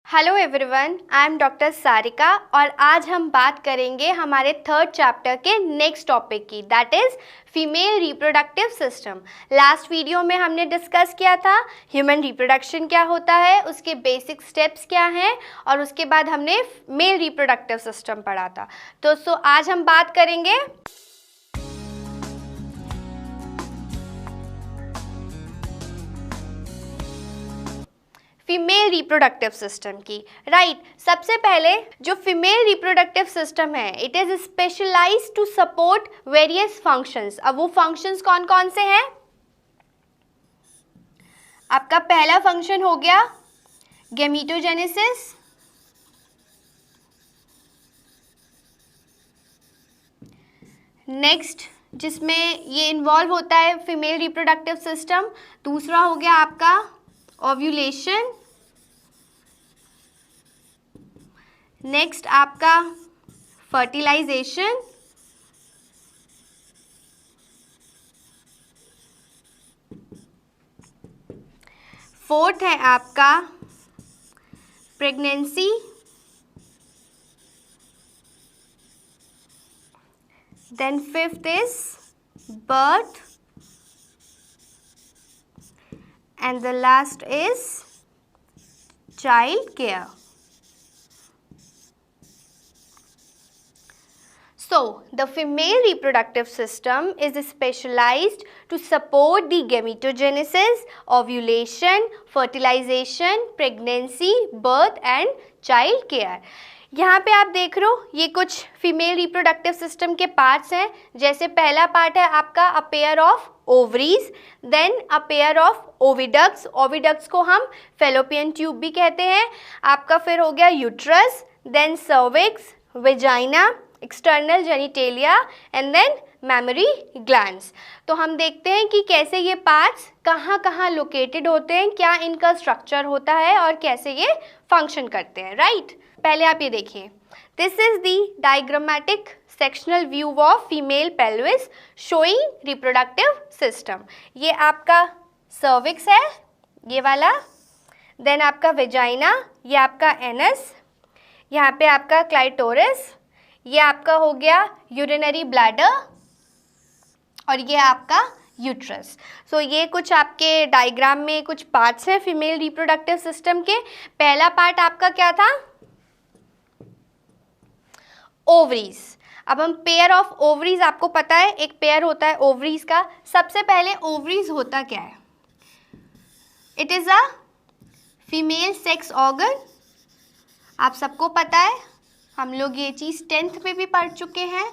Hello everyone, I am doctor Sarika और आज हम बात करेंगे हमारे थर्ड चैप्टर के नेक्स्ट टॉपिक की, that is female reproductive system. Last video में हमने डिस्कस किया था ह्यूमन रिप्रोडक्शन क्या होता है, उसके बेसिक स्टेप्स क्या हैं और उसके बाद हमने मेल रिप्रोडक्टिव सिस्टम पढ़ा था। तो आज हम बात करेंगे फीमेल रिप्रोडक्टिव सिस्टम की। राइट, सबसे पहले जो फीमेल रिप्रोडक्टिव सिस्टम है, it is specialized to support various functions. अब वो फंक्शंस कौन कौन से हैं? आपका पहला फंक्शन हो गया गैमीटोजेनेसिस, नेक्स्ट जिसमें ये इन्वॉल्व होता है फीमेल रिप्रोडक्टिव सिस्टम। दूसरा हो गया आपका ओव्यूलेशन, नेक्स्ट आपका फर्टिलाइजेशन, फोर्थ है आपका pregnancy, then fifth is birth and the last is child care. So the female reproductive system is specialized to support the gametogenesis, ovulation, fertilization, pregnancy, birth and child care. यहाँ पे आप देख रहे हो ये कुछ फीमेल रिप्रोडक्टिव सिस्टम के parts हैं। जैसे पहला पार्ट है आपका a pair of ovaries, then a pair of oviducts, oviducts को हम फेलोपियन ट्यूब भी कहते हैं। आपका फिर हो गया uterus, then cervix, vagina, external genitalia and then mammary glands. तो हम देखते हैं कि कैसे ये पार्ट्स कहाँ कहाँ लोकेटेड होते हैं, क्या इनका स्ट्रक्चर होता है और कैसे ये फंक्शन करते हैं। राइट, पहले आप ये देखिए, this is the diagrammatic sectional view of female pelvis showing reproductive system. ये आपका सर्विक्स है ये वाला, देन आपका वेजाइना, ये आपका एनस, यहाँ पे आपका क्लाइटोरिस, ये आपका हो गया यूरिनरी ब्लैडर और ये आपका यूट्रस। सो ये कुछ आपके डायग्राम में कुछ पार्ट्स हैं फीमेल रिप्रोडक्टिव सिस्टम के। पहला पार्ट आपका क्या था? ओवरीज। अब हम पेयर ऑफ ओवरीज, आपको पता है एक पेयर होता है ओवरीज का। सबसे पहले ओवरीज होता क्या है? It is a female sex organ. आप सबको पता है, हम लोग ये चीज़ 10th में भी पढ़ चुके हैं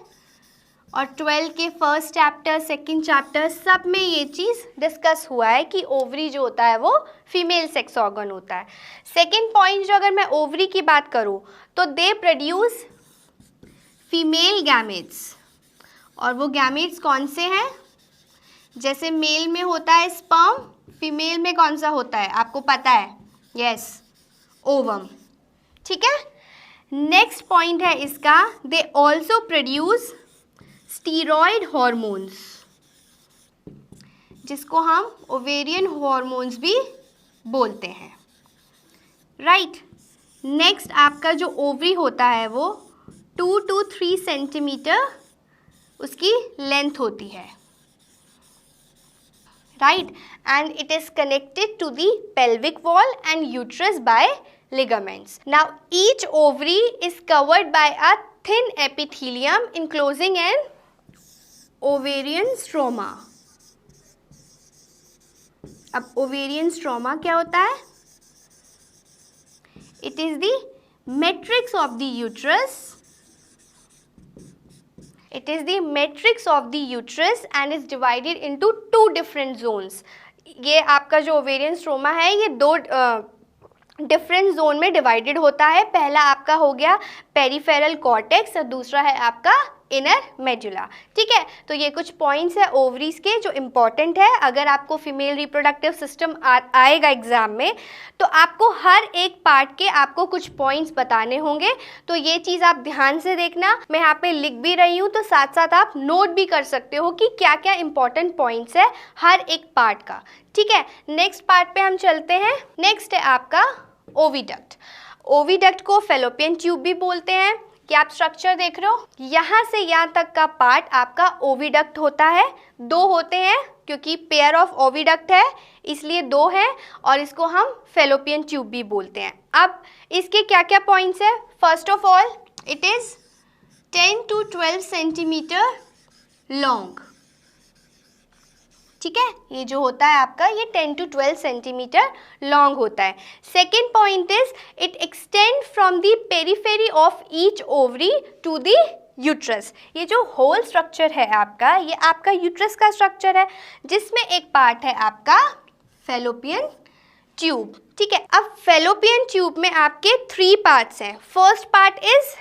और 12 के फर्स्ट चैप्टर, सेकंड चैप्टर सब में ये चीज़ डिस्कस हुआ है कि ओवरी जो होता है वो फीमेल सेक्स ऑर्गन होता है। सेकंड पॉइंट जो अगर मैं ओवरी की बात करूँ तो दे प्रोड्यूस फीमेल गैमेट्स। और वो गैमेट्स कौन से हैं? जैसे मेल में होता है स्पर्म, फीमेल में कौन सा होता है आपको पता है? Yes, ovum. ठीक है, नेक्स्ट पॉइंट है इसका, they also produce steroid hormones, जिसको हम ओवेरियन हॉर्मोन्स भी बोलते हैं। राइट, नेक्स्ट आपका जो ओवरी होता है वो 2 to 3 सेंटीमीटर उसकी लेंथ होती है। Right, and it is connected to the pelvic wall and uterus by ligaments. Now each ovary is covered by a thin epithelium enclosing an ovarian stroma. अब ovarian stroma क्या होता है? It is the matrix of the uterus. It is the matrix of the uterus and is divided into 2 different zones. ये आपका जो ovarian stroma है ये 2 different zone में डिवाइडेड होता है। पहला आपका हो गया पेरिफेरल कॉर्टेक्स और दूसरा है आपका इनर मेडुला। ठीक है, तो ये कुछ पॉइंट्स है ओवरीज के जो इम्पॉर्टेंट है। अगर आपको फीमेल रिप्रोडक्टिव सिस्टम आएगा एग्जाम में तो आपको हर एक पार्ट के आपको कुछ पॉइंट्स बताने होंगे, तो ये चीज़ आप ध्यान से देखना। मैं यहाँ पे लिख भी रही हूँ तो साथ साथ आप नोट भी कर सकते हो कि क्या क्या इम्पॉर्टेंट पॉइंट्स है हर एक पार्ट का। ठीक है, नेक्स्ट पार्ट पे हम चलते हैं। नेक्स्ट है आपका ओविडक्ट। ओविडक्ट को फैलोपियन ट्यूब भी बोलते हैं। क्या आप स्ट्रक्चर देख रहे हो, यहाँ से यहाँ तक का पार्ट आपका ओविडक्ट होता है। दो होते हैं क्योंकि पेयर ऑफ ओविडक्ट है इसलिए दो हैं, और इसको हम फैलोपियन ट्यूब भी बोलते हैं। अब इसके क्या क्या पॉइंट्स है? First of all it is 10 to 12 centimetre long. ठीक है, ये जो होता है आपका ये 10 to 12 सेंटीमीटर लॉन्ग होता है। Second point is it extend from the periphery of each ovary to the uterus. ये जो होल स्ट्रक्चर है आपका, ये आपका यूट्रस का स्ट्रक्चर है, जिसमें एक पार्ट है आपका फैलोपियन ट्यूब। ठीक है, अब फैलोपियन ट्यूब में आपके 3 पार्ट्स हैं। First part is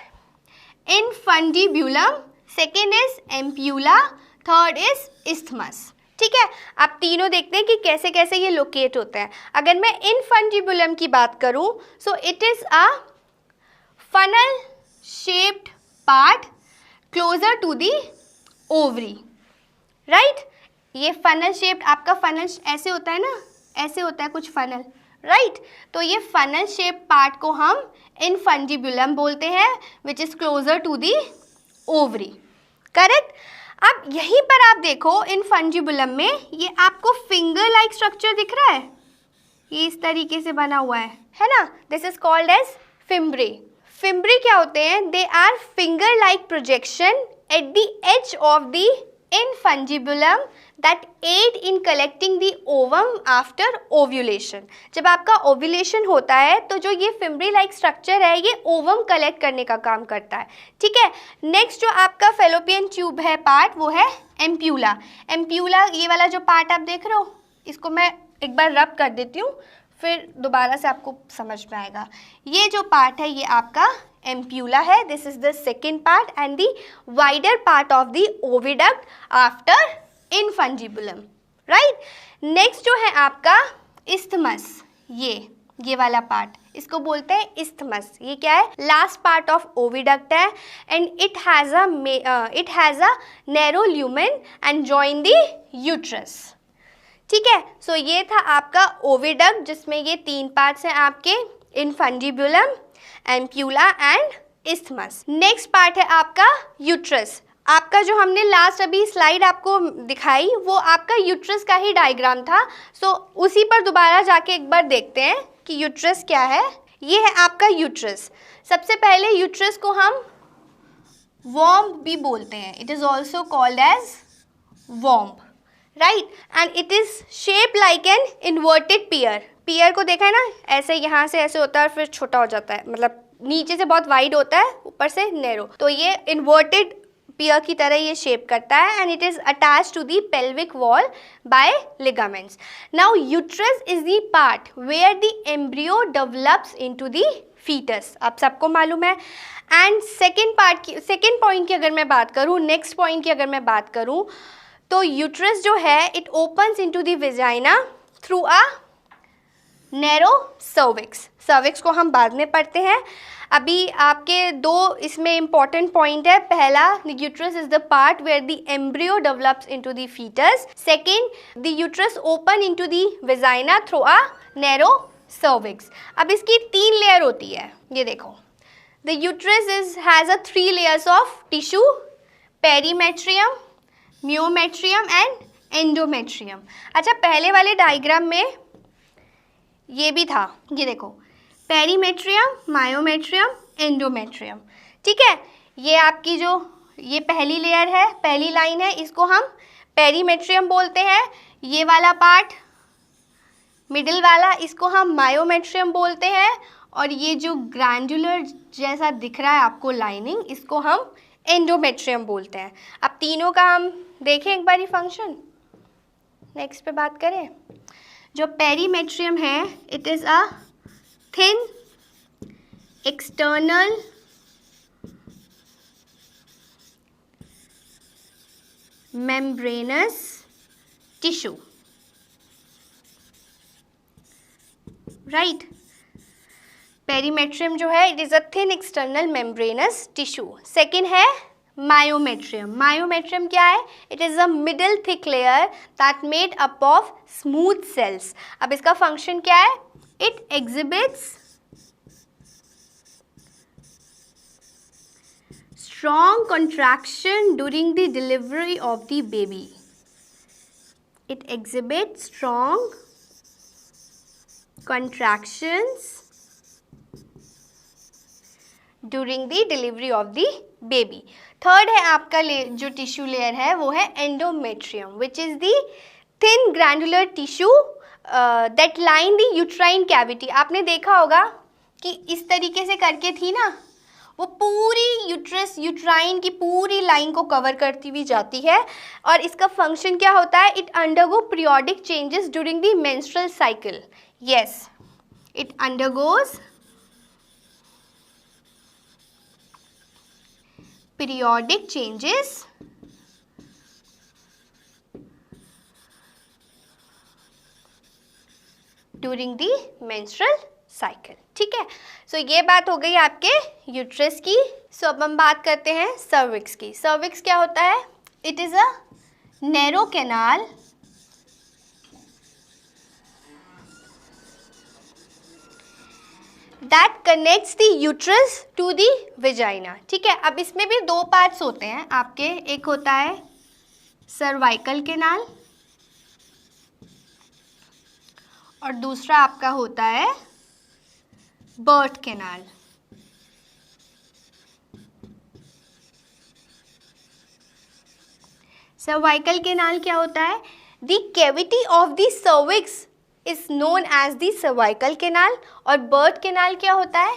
infundibulum, second is ampulla, third is isthmus. ठीक है, आप तीनों देखते हैं कि कैसे कैसे ये लोकेट होते हैं। अगर मैं इनफंडिबुलम की बात करूं, so it is a funnel shaped part closer to the ovary, right. ये फनल शेप्ड, आपका फनल ऐसे होता है ना, ऐसे होता है कुछ फनल, राइट। तो ये फनल शेप्ड पार्ट को हम इनफंडिबुलम बोलते हैं, which is closer to the ovary, correct. अब यहीं पर आप देखो इनफंजिबुलम में ये आपको फिंगर लाइक स्ट्रक्चर दिख रहा है, ये इस तरीके से बना हुआ है ना। This is called as fimbriae. Fimbriae क्या होते हैं? They are finger like projection at the edge of the infundibulum that aid in collecting the ovum after ovulation. जब आपका ओव्यूलेशन होता है तो जो ये फिम्ब्रे लाइक स्ट्रक्चर है ये ओवम कलेक्ट करने का काम करता है। ठीक है, नेक्स्ट जो आपका फैलोपियन ट्यूब है पार्ट, वो है एम्प्यूला। एम्प्यूला ये वाला जो पार्ट आप देख रहे हो, इसको मैं एक बार रब कर देती हूँ, फिर दोबारा से आपको समझ में आएगा। ये जो पार्ट है ये आपका एम्प्यूला है। This is the second part and the wider part of the oviduct after infundibulum, right. Next जो है आपका इस्थमस, ये वाला पार्ट, इसको बोलते हैं इस्थमस। ये क्या है? लास्ट पार्ट ऑफ ओविडक्ट है and it has a narrow lumen and join the uterus. ठीक है, सो ये था आपका ओविडक्ट, जिसमें ये 3 पार्ट्स हैं आपके, infundibulum, ampulla and isthmus. Next part है आपका यूट्रस। आपका जो हमने लास्ट अभी स्लाइड आपको दिखाई वो आपका यूट्रस का ही डायग्राम था। सो उसी पर दोबारा जाके एक बार देखते हैं कि यूट्रस क्या है। ये है आपका यूट्रस। सबसे पहले यूट्रस को हम वॉम्ब भी बोलते हैं, it is also called as womb, right. And it is shape like an inverted pear. Pear को देखा है ना, ऐसे यहाँ से ऐसे होता है और फिर छोटा हो जाता है, मतलब नीचे से बहुत वाइड होता है, ऊपर से नैरो। तो ये इन्वर्टेड पियर की तरह ये शेप करता है and it is attach to the pelvic wall by ligaments. Now uterus is the part where the embryo develops into the foetus, आप सबको मालूम है। एंड सेकेंड पॉइंट की अगर मैं बात करूँ, नेक्स्ट पॉइंट की अगर मैं बात करूँ, तो यूट्रस जो है it opens into the vagina through a narrow cervix. Cervix को हम बाद में पढ़ते हैं। अभी आपके 2 इसमें इम्पॉर्टेंट पॉइंट है। पहला, the uterus is the part where the embryo develops into the foetus. Second, the uterus open into the vagina through a narrow cervix. अब इसकी 3 लेयर होती है, ये देखो। The uterus has a 3 layers of tissue, perimetrium, myometrium and endometrium. अच्छा, पहले वाले diagram में ये भी था, ये देखो, पेरीमेट्रियम, मायोमेट्रियम, एंडोमेट्रियम। ठीक है, ये आपकी जो ये पहली लेयर है, पहली लाइन है, इसको हम पेरीमेट्रियम बोलते हैं। ये वाला पार्ट मिडिल वाला, इसको हम मायोमेट्रियम बोलते हैं। और ये जो ग्रैंडुलर जैसा दिख रहा है आपको लाइनिंग, इसको हम एंडोमेट्रियम बोलते हैं। अब तीनों का हम देखें एक बार फंक्शन, नेक्स्ट पे बात करें। जो पेरीमेट्रियम है, it is a thin external membranous tissue, right? Perimetrium जो है it is a thin external membranous tissue. Second है मायोमेट्रियम। मायोमेट्रियम क्या है? It is a middle thick layer that made up of smooth cells. अब इसका function क्या है? It exhibits strong contraction during the delivery of the baby. It exhibits strong contractions during the delivery of the baby. Third है आपका जो tissue layer है वो है endometrium, which is the thin glandular tissue that line the uterine cavity. आपने देखा होगा कि इस तरीके से करके थी ना, वो पूरी यूट्राइन की पूरी लाइन को कवर करती हुई जाती है. और इसका फंक्शन क्या होता है? It undergo periodic changes during the menstrual cycle. Yes, it undergoes periodic changes during the menstrual cycle. ठीक है, सो ये बात हो गई आपके यूट्रस की. सो अब हम बात करते हैं सर्विक्स की. सर्विक्स क्या होता है? It is a narrow canal that connects the uterus to the vagina. ठीक है, अब इसमें भी दो पार्ट्स होते हैं आपके. एक होता है सर्वाइकल कैनाल और दूसरा आपका होता है बर्थ कैनाल. सर्वाइकल कैनाल क्या होता है? The cavity of the cervix is known as the cervical canal. और birth canal क्या होता है?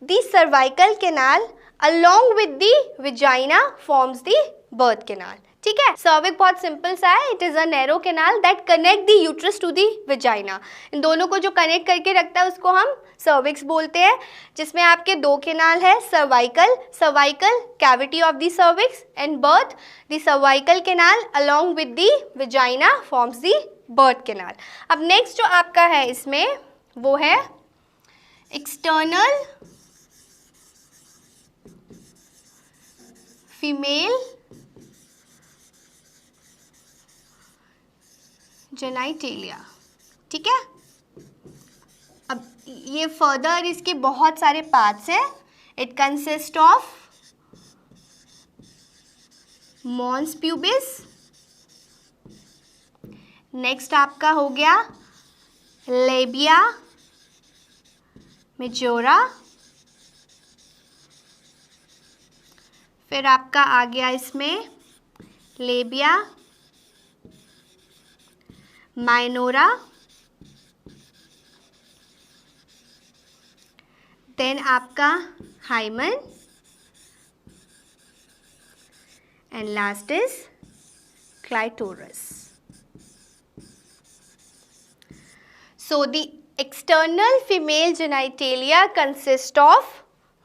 The cervical canal along with the vagina forms the birth canal. ठीक है, सर्विक बहुत सिंपल सा है. It is a narrow canal that connect the uterus to the vagina. इन दोनों को जो कनेक्ट करके रखता है उसको हम सर्विक्स बोलते हैं, जिसमें आपके दो कैनाल है. Cervical cavity of the cervix and birth. The cervical canal along with the vagina forms the birth canal. अब नेक्स्ट जो आपका है इसमें वो है एक्सटर्नल फीमेल जेनाइटेलिया. ठीक है, अब ये फर्दर इसके बहुत सारे पार्ट्स हैं. It consist of mons pubis. Next आपका हो गया लेबिया मेजोरा. फिर आपका आ गया इसमें लेबिया माइनोरा. देन आपका hymen and last is clitoris. So the external female genitalia consist of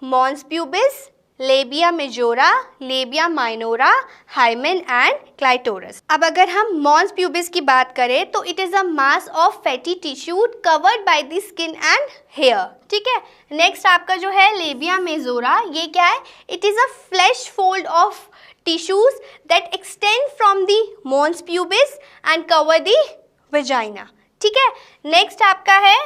mons pubis, labia majora, labia minora, hymen and clitoris. अब अगर हम mons pubis की बात करें तो it is a mass of fatty tissue covered by the skin and hair. ठीक है, next आपका जो है labia majora, ये क्या है? It is a flesh fold of tissues that extend from the mons pubis and cover the vagina. ठीक है, नेक्स्ट आपका है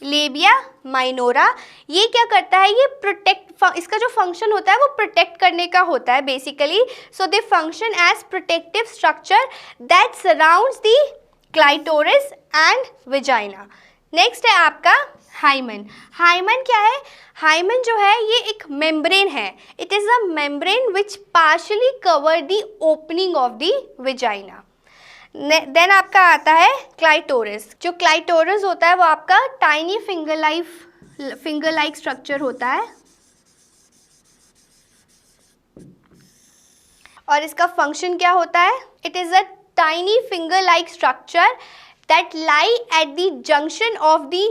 लेबिया माइनोरा. ये क्या करता है? ये प्रोटेक्ट, इसका जो फंक्शन होता है वो प्रोटेक्ट करने का होता है basically. So they function as protective structure that surrounds the clitoris and vagina. Next है आपका हाइमन. हाइमन क्या है? हाइमन जो है ये एक मेम्ब्रेन है. It is a membrane which partially cover the opening of the vagina. Then आपका आता है क्लाइटोरिस. जो क्लाइटोरिस होता है वो आपका टाइनी फिंगर लाइक स्ट्रक्चर होता है और इसका फंक्शन क्या होता है? It is a tiny finger like structure that lie at the junction of the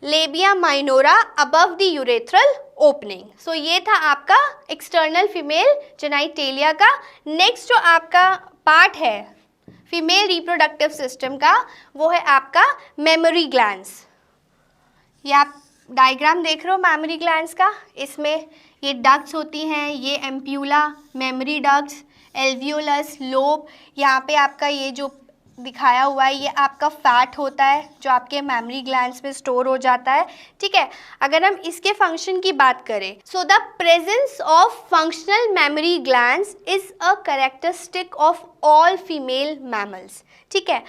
labia minora above the urethral opening. So ये था आपका एक्सटर्नल फीमेल जेनाइटेलिया का. नेक्स्ट जो आपका पार्ट है फीमेल रिप्रोडक्टिव सिस्टम का वो है आपका मेमोरी ग्लैंड्स. ये आप डायग्राम देख रहे हो मेमोरी ग्लैंड्स का. इसमें ये डक्ट्स होती हैं, ये ampulla, memory ducts, alveolus, lobe. यहाँ पे आपका ये जो दिखाया हुआ है ये आपका फैट होता है जो आपके मेमोरी ग्लैंड्स में स्टोर हो जाता है, ठीक है। अगर हम इसके फंक्शन की बात करें, so the presence of functional mammary glands is a characteristic of all female mammals, ठीक है।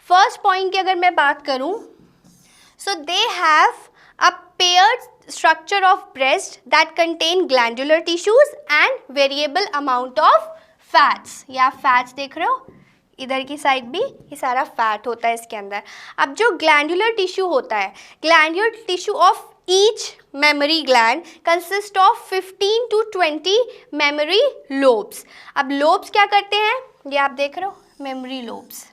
फर्स्ट पॉइंट की अगर मैं बात करूं, so they have a paired structure of breast that contain glandular tissues and variable amount of fats। ये आप fats देख रहे हो, इधर की साइड भी ये सारा फैट होता है इसके अंदर। अब जो ग्लैंडुलर टिश्यू होता है, glandular tissue of each memory gland consist of 15 to 20 memory lobes. अब लोब्स क्या करते हैं, ये आप देख रहे हो मेमोरी लोब्स,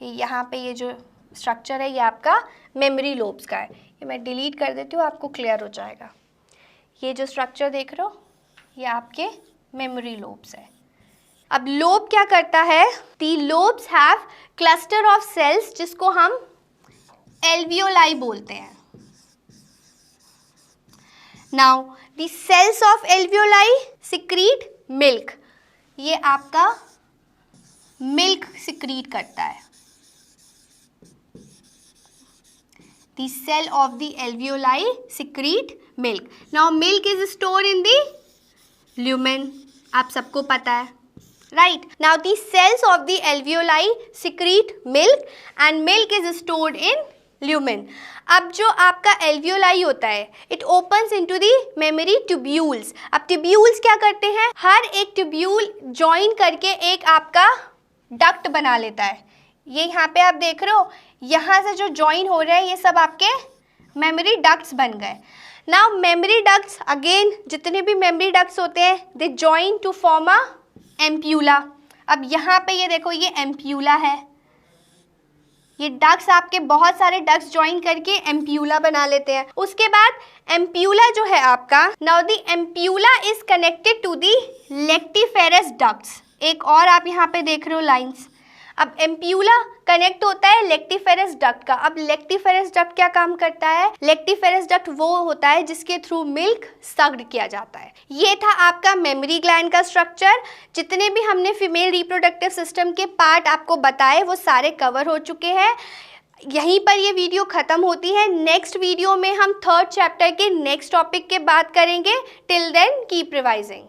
यहाँ पे ये जो स्ट्रक्चर है ये आपका मेमोरी लोब्स का है। ये मैं डिलीट कर देती हूँ, आपको क्लियर हो जाएगा। ये जो स्ट्रक्चर देख रहे हो ये आपके मेमोरी लोब्स है। अब लोब क्या करता है, the lobes have cluster of cells जिसको हम एल्वियोलाई बोलते हैं। Now the cells of alveoli secrete milk, ये आपका मिल्क सिक्रीट करता है। The cell of the alveoli secrete milk. Now milk is stored in the lumen, आप सबको पता है, right? Now the cells of the alveoli secrete milk and milk is stored in lumen. अब जो आपका alveoli होता है, it opens into the memory tubules. अब tubules क्या करते हैं, हर एक tubule join करके एक आपका duct बना लेता है। ये यहाँ पे आप देख रहे हो, यहाँ से जो ज्वाइन हो रहे हैं ये सब आपके मेमोरी डक्ट्स बन गए। नाउ मेमोरी डक्ट्स अगेन, जितने भी मेमोरी डक्ट्स होते हैं they join to form a ampulla. अब यहाँ पे ये देखो ये एम्प्यूला है, ये डक्ट्स आपके बहुत सारे डक्ट्स ज्वाइन करके एम्प्यूला बना लेते हैं। उसके बाद एम्प्यूला जो है आपका, now the ampulla is connected to the lactiferous ducts. एक और आप यहाँ पे देख रहे हो लाइन्स। अब एम्प्यूला कनेक्ट होता है लेक्टिफेरस डक्ट का। अब लेक्टिफेरस डक्ट क्या काम करता है, लेक्टिफेरस डक्ट वो होता है जिसके थ्रू मिल्क सक्ड किया जाता है। ये था आपका मेमोरी ग्लैंड का स्ट्रक्चर। जितने भी हमने फीमेल रिप्रोडक्टिव सिस्टम के पार्ट आपको बताए वो सारे कवर हो चुके हैं। यहीं पर ये वीडियो ख़त्म होती है। नेक्स्ट वीडियो में हम 3rd चैप्टर के नेक्स्ट टॉपिक के बात करेंगे। Till then keep revising.